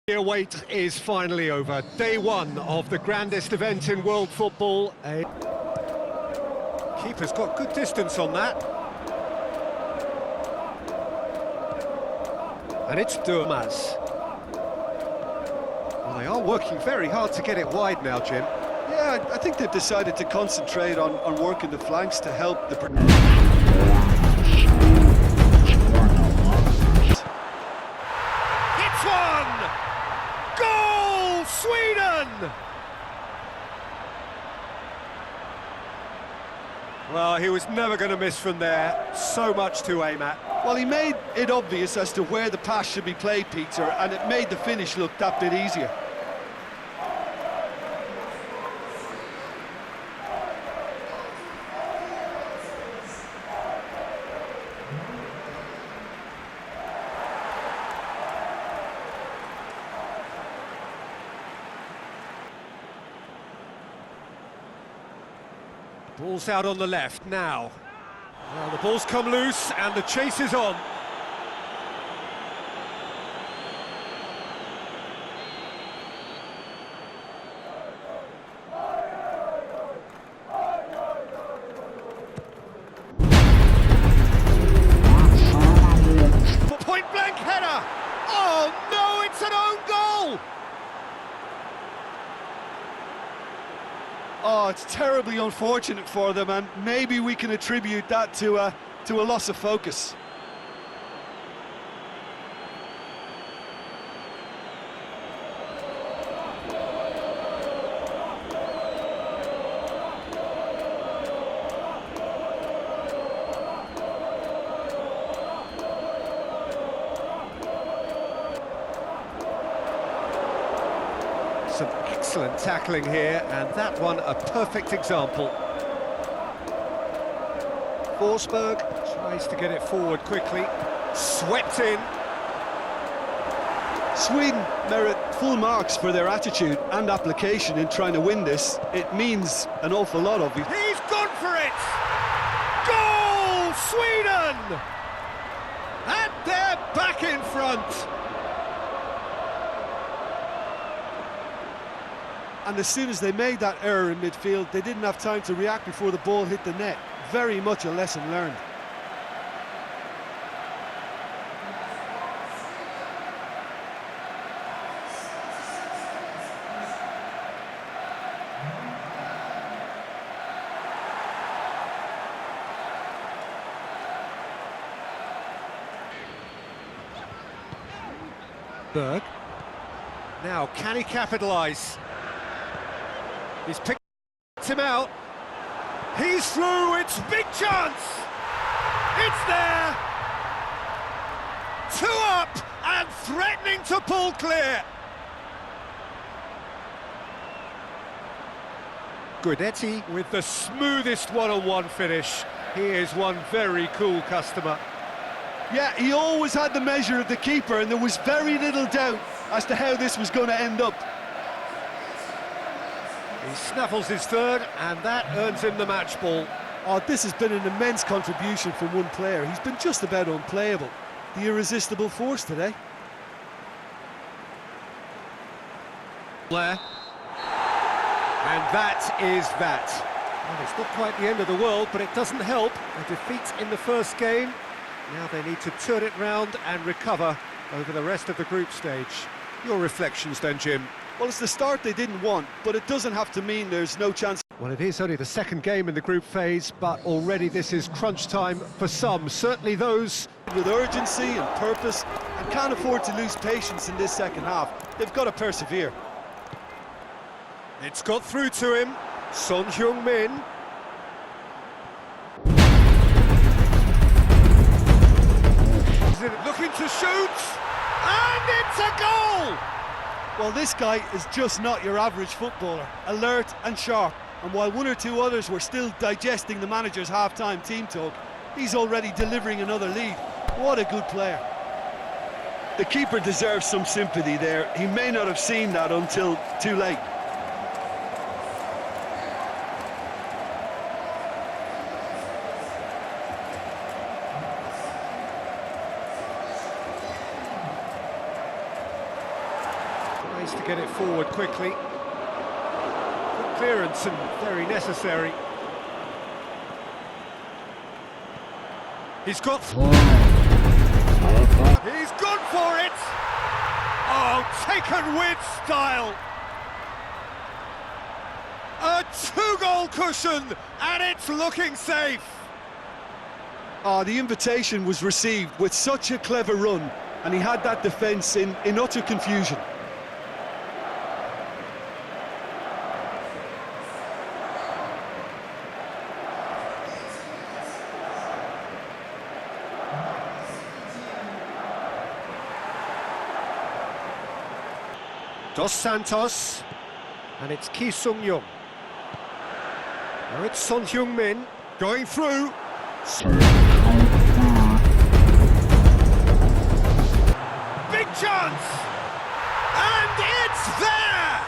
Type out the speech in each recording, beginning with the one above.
The wait is finally over. Day one of the grandest event in world football. Keeper's got good distance on that. And it's Durmaz. Well, they are working very hard to get it wide now, Jim. Yeah, I think they've decided to concentrate on working the flanks to help the... It's one! Goal, Sweden! Well, he was never going to miss from there. So much to aim at. Well, he made it obvious as to where the pass should be played, Peter, and it made the finish look that bit easier. Ball's out on the left now. Well, the ball's come loose and the chase is on. Point blank header! Oh no, it's an own goal! Oh, it's terribly unfortunate for them, and maybe we can attribute that to a loss of focus. Some excellent tackling here, and that one a perfect example. Forsberg tries to get it forward quickly, swept in. Sweden merit full marks for their attitude and application in trying to win this. It means an awful lot of it. He's gone for it! Goal, Sweden! And they're back in front. And as soon as they made that error in midfield, they didn't have time to react before the ball hit the net. Very much a lesson learned. Berg. Now, can he capitalise? He's picked him out. He's through, it's big chance! It's there! 2 up and threatening to pull clear. Guidetti with the smoothest one-on-one finish. He is one very cool customer. Yeah, he always had the measure of the keeper, and there was very little doubt as to how this was going to end up. He snaffles his third, and that earns him the match ball. Oh, this has been an immense contribution from one player. He's been just about unplayable. The irresistible force today. Blair. And that is that. Well, it's not quite the end of the world, but it doesn't help. A defeat in the first game. Now they need to turn it round and recover over the rest of the group stage. Your reflections then, Jim? Well, it's the start they didn't want, but it doesn't have to mean there's no chance. Well, it is only the second game in the group phase, but already this is crunch time for some, certainly those with urgency and purpose, and can't afford to lose patience in this second half. They've got to persevere. It's got through to him, Son Heung-min. Looking to shoot, and it's a goal! Well, this guy is just not your average footballer, alert and sharp. And while one or two others were still digesting the manager's half-time team talk, he's already delivering another lead. What a good player. The keeper deserves some sympathy there. He may not have seen that until too late. chance to get it forward quickly. Good clearance and very necessary. He's got... He's gone for it! Oh, taken with style! A two-goal cushion, and it's looking safe! The invitation was received with such a clever run, and he had that defence in utter confusion. Dos Santos, and it's Ki Sung-young. Now it's Son Heung-min going through. Big chance! And it's there!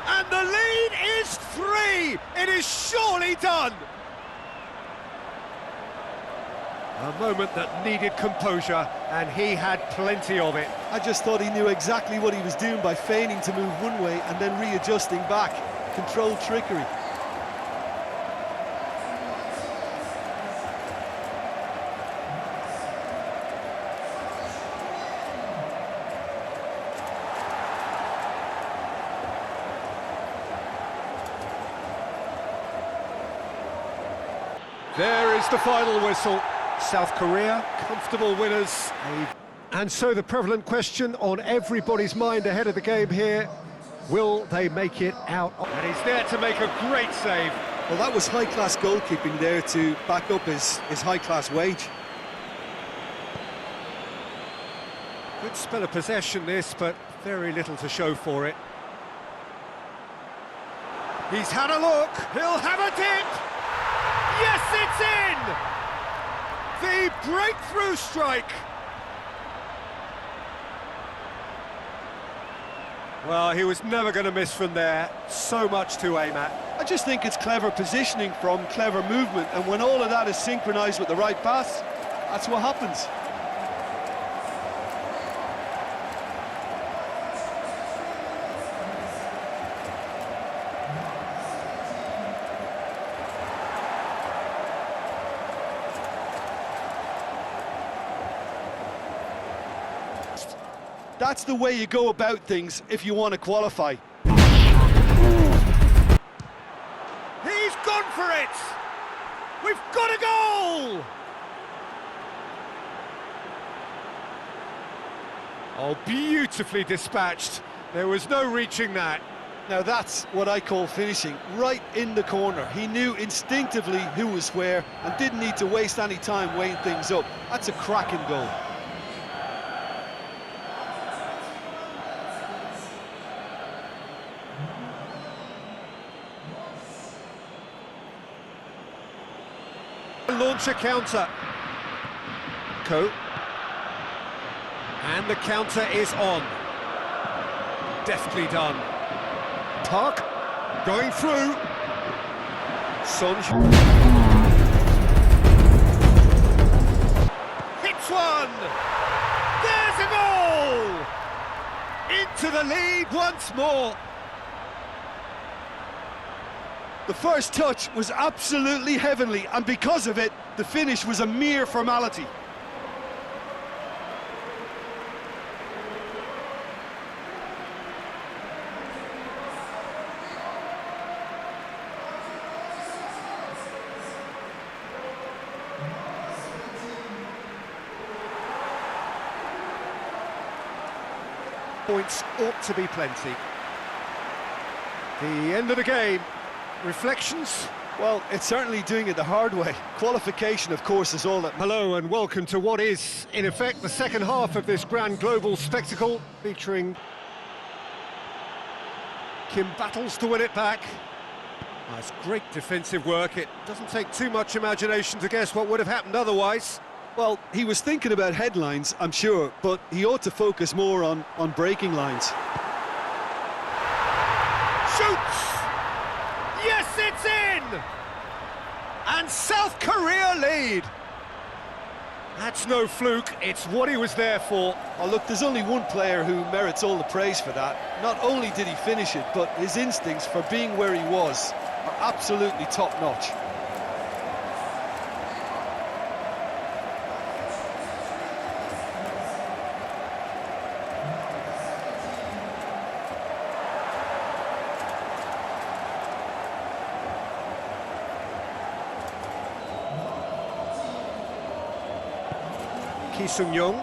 And the lead is 3! It is surely done! A moment that needed composure, and he had plenty of it. I just thought he knew exactly what he was doing by feigning to move one way and then readjusting back. Controlled trickery. There is the final whistle. South Korea, comfortable winners. And so the prevalent question on everybody's mind ahead of the game here, will they make it out? And he's there to make a great save. Well, that was high-class goalkeeping there to back up his high-class wage. Good spell of possession this, but very little to show for it. He's had a look, he'll have a dip! Yes, it's in! The breakthrough strike! Well, he was never going to miss from there. So much to aim at. I just think it's clever positioning from clever movement, and when all of that is synchronised with the right pass, that's what happens. That's the way you go about things if you want to qualify. He's gone for it! We've got a goal! Oh, beautifully dispatched. There was no reaching that. Now that's what I call finishing, right in the corner. He knew instinctively who was where and didn't need to waste any time weighing things up. That's a cracking goal. Launch a counter. Ko. And the counter is on. Deftly done. Park going through. Son hits one. There's a goal. Into the lead once more. The first touch was absolutely heavenly, and because of it, the finish was a mere formality. Points ought to be plenty. The end of the game. Reflections? Well, it's certainly doing it the hard way. Qualification, of course, is all that... Hello and welcome to what is, in effect, the second half of this grand global spectacle, featuring Kim battles to win it back. That's great defensive work. It doesn't take too much imagination to guess what would have happened otherwise. Well, he was thinking about headlines, I'm sure, but he ought to focus more on breaking lines. Shoots! Yes, it's in! And South Korea lead! That's no fluke, it's what he was there for. Oh look, there's only one player who merits all the praise for that. Not only did he finish it, but his instincts for being where he was are absolutely top-notch. Ki-Sung-young,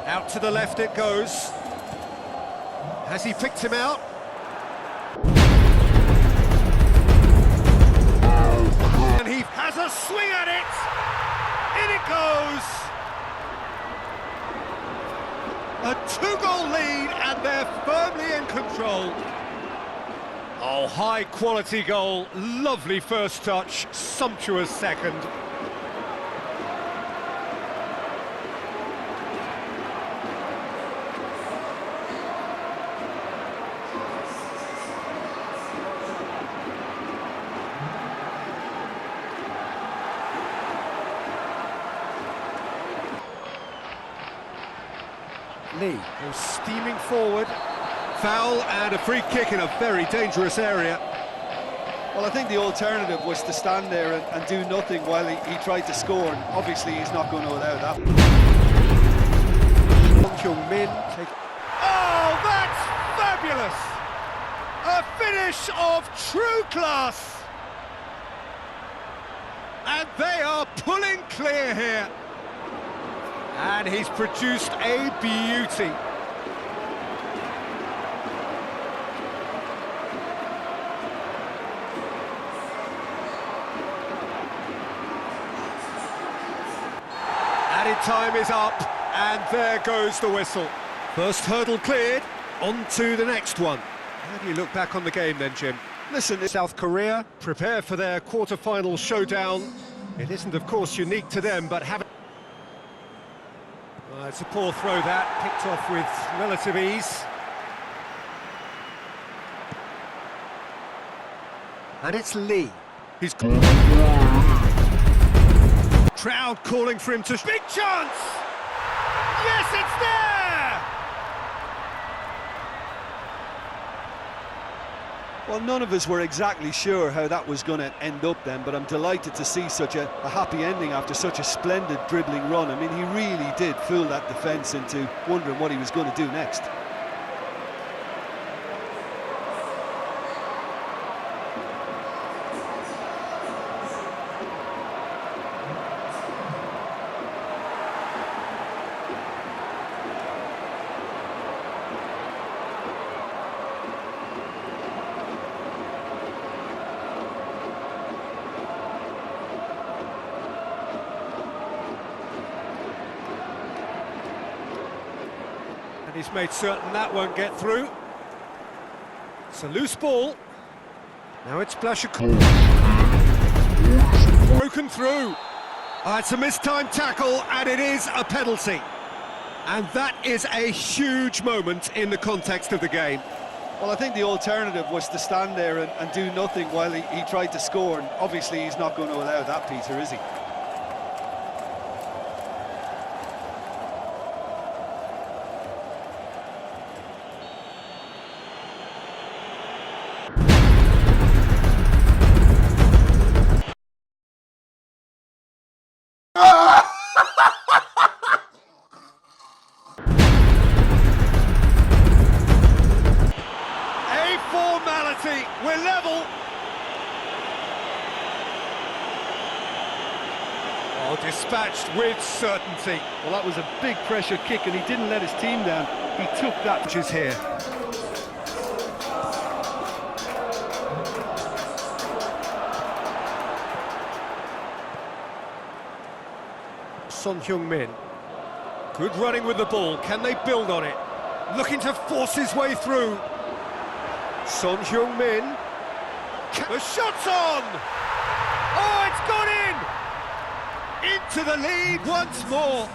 out to the left it goes. Has he picked him out? And he has a swing at it! In it goes! A two-goal lead and they're firmly in control. Oh, high-quality goal, lovely first touch, sumptuous second. Lee goes steaming forward. Foul and a free kick in a very dangerous area. Well, I think the alternative was to stand there and do nothing while he tried to score, and obviously he's not going to allow that. Min. Oh, that's fabulous! A finish of true class! And they are pulling clear here. And he's produced a beauty. Added time is up, and there goes the whistle. First hurdle cleared, on to the next one. How do you look back on the game then, Jim? Listen, South Korea prepare for their quarter-final showdown. It isn't, of course, unique to them, but having... It's a poor throw that, picked off with relative ease. And it's Lee. He's... Crowd calling for him to... Big chance! Yes, it's there! Well, none of us were exactly sure how that was going to end up then, but I'm delighted to see such a happy ending after such a splendid dribbling run. I mean, he really did fool that defence into wondering what he was going to do next. And he's made certain that won't get through. It's a loose ball. Now it's Blaszczykowski. Broken through. It's a mistimed tackle and it is a penalty. And that is a huge moment in the context of the game. Well, I think the alternative was to stand there and do nothing while he tried to score, and obviously he's not going to allow that, Peter, is he? We're level. Oh, dispatched with certainty. Well, that was a big pressure kick and he didn't let his team down. He took that. Which is here. Son Heung-min. Good running with the ball. Can they build on it? Looking to force his way through. Son Heung-min. The shot's on! Oh, it's gone in! Into the lead once more.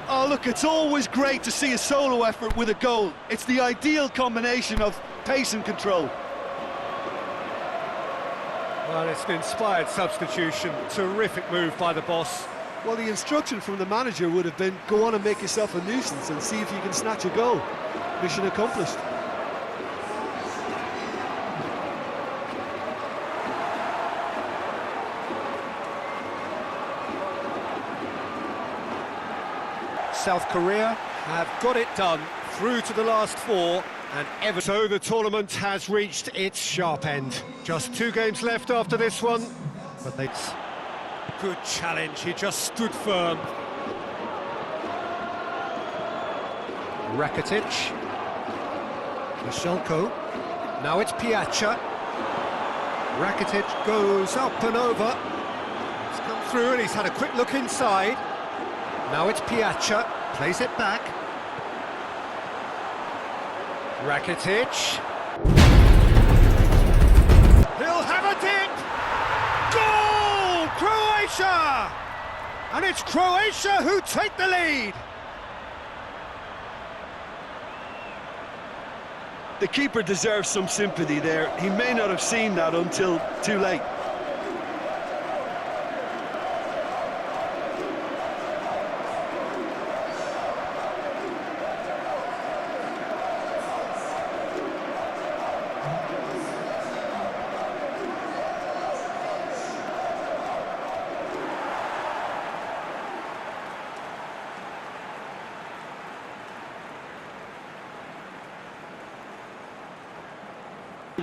Oh, look, it's always great to see a solo effort with a goal. It's the ideal combination of pace and control. Well, it's an inspired substitution. Terrific move by the boss. Well, the instruction from the manager would have been, go on and make yourself a nuisance and see if you can snatch a goal. Mission accomplished. South Korea have got it done, through to the last four, and ever so the tournament has reached its sharp end. Just 2 games left after this one, but they... Good challenge, he just stood firm. Rakitic. Mishelko. Now it's Piazza. Rakitic goes up and over. He's come through and he's had a quick look inside. Now it's Piazza, plays it back. Rakitic. He'll have a dip! Goal! Croatia! And it's Croatia who take the lead! The keeper deserves some sympathy there. He may not have seen that until too late.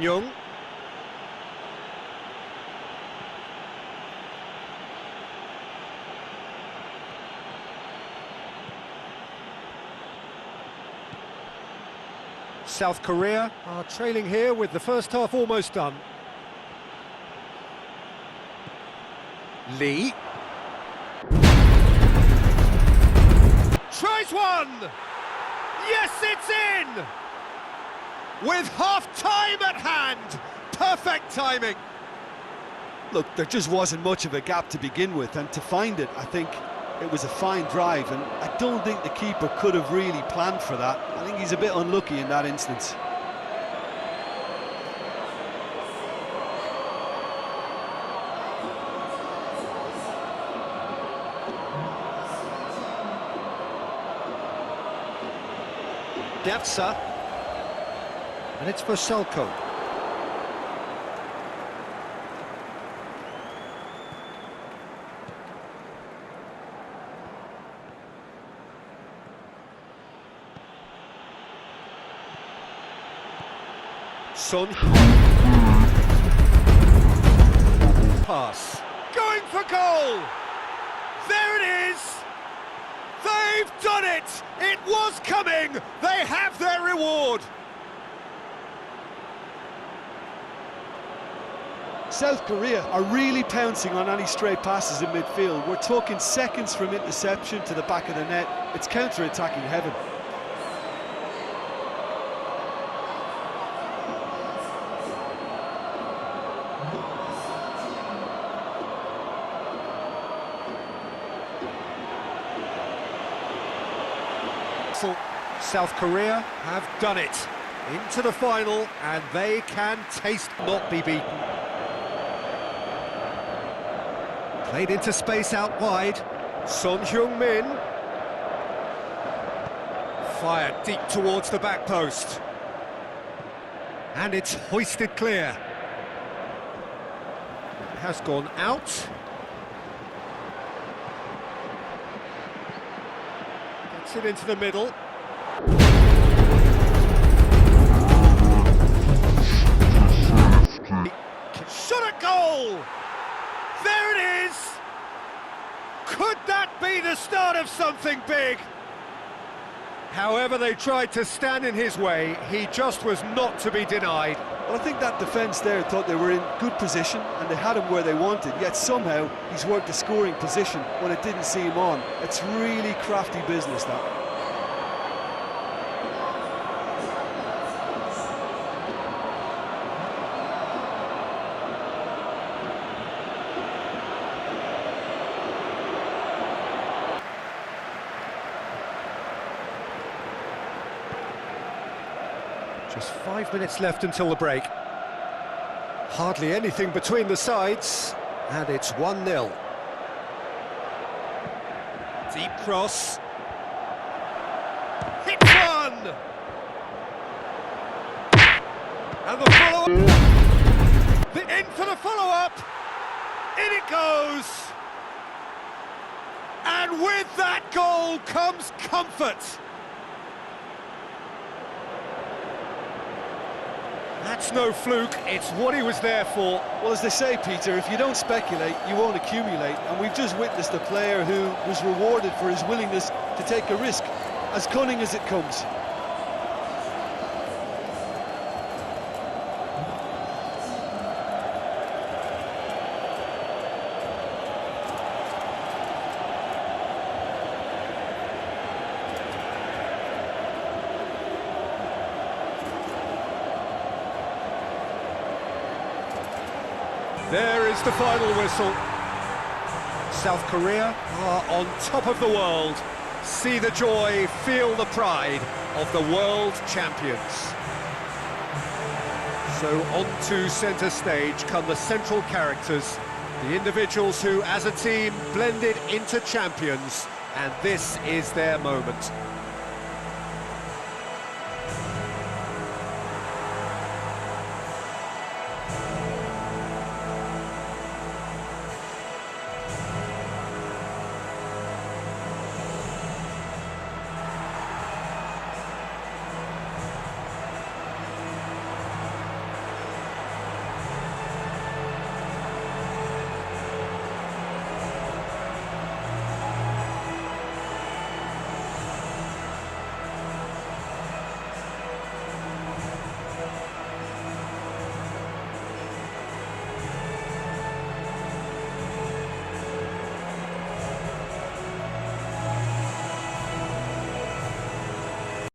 Young. South Korea are trailing here with the first half almost done. Lee. Tries one! Yes, it's in! With half-time at hand! Perfect timing! Look, there just wasn't much of a gap to begin with, and to find it, I think it was a fine drive, and I don't think the keeper could have really planned for that. I think he's a bit unlucky in that instance. Piazza. And it's for Selko. Son. Pass. Going for goal! There it is! They've done it! It was coming! They have their reward! South Korea are really pouncing on any stray passes in midfield. We're talking seconds from interception to the back of the net. It's counter-attacking heaven. South Korea have done it into the final, and they can taste not be beaten. Played into space out wide. Son Heung-min. Fired deep towards the back post. And it's hoisted clear. It has gone out. Gets it into the middle. Shot at goal! There it is! Could that be the start of something big? However they tried to stand in his way, he just was not to be denied. Well, I think that defence there thought they were in good position and they had him where they wanted, yet somehow he's worked the scoring position when it didn't see him on. It's really crafty business, that. Just 5 minutes left until the break. Hardly anything between the sides, and it's 1-0. Deep cross. Hit one! And the follow-up. In for the follow-up. In it goes. And with that goal comes comfort. That's no fluke, it's what he was there for. Well, as they say, Peter, if you don't speculate, you won't accumulate. And we've just witnessed a player who was rewarded for his willingness to take a risk, as cunning as it comes. There is the final whistle. South Korea are on top of the world. See the joy, feel the pride of the world champions. So onto centre stage come the central characters, the individuals who, as a team, blended into champions, and this is their moment.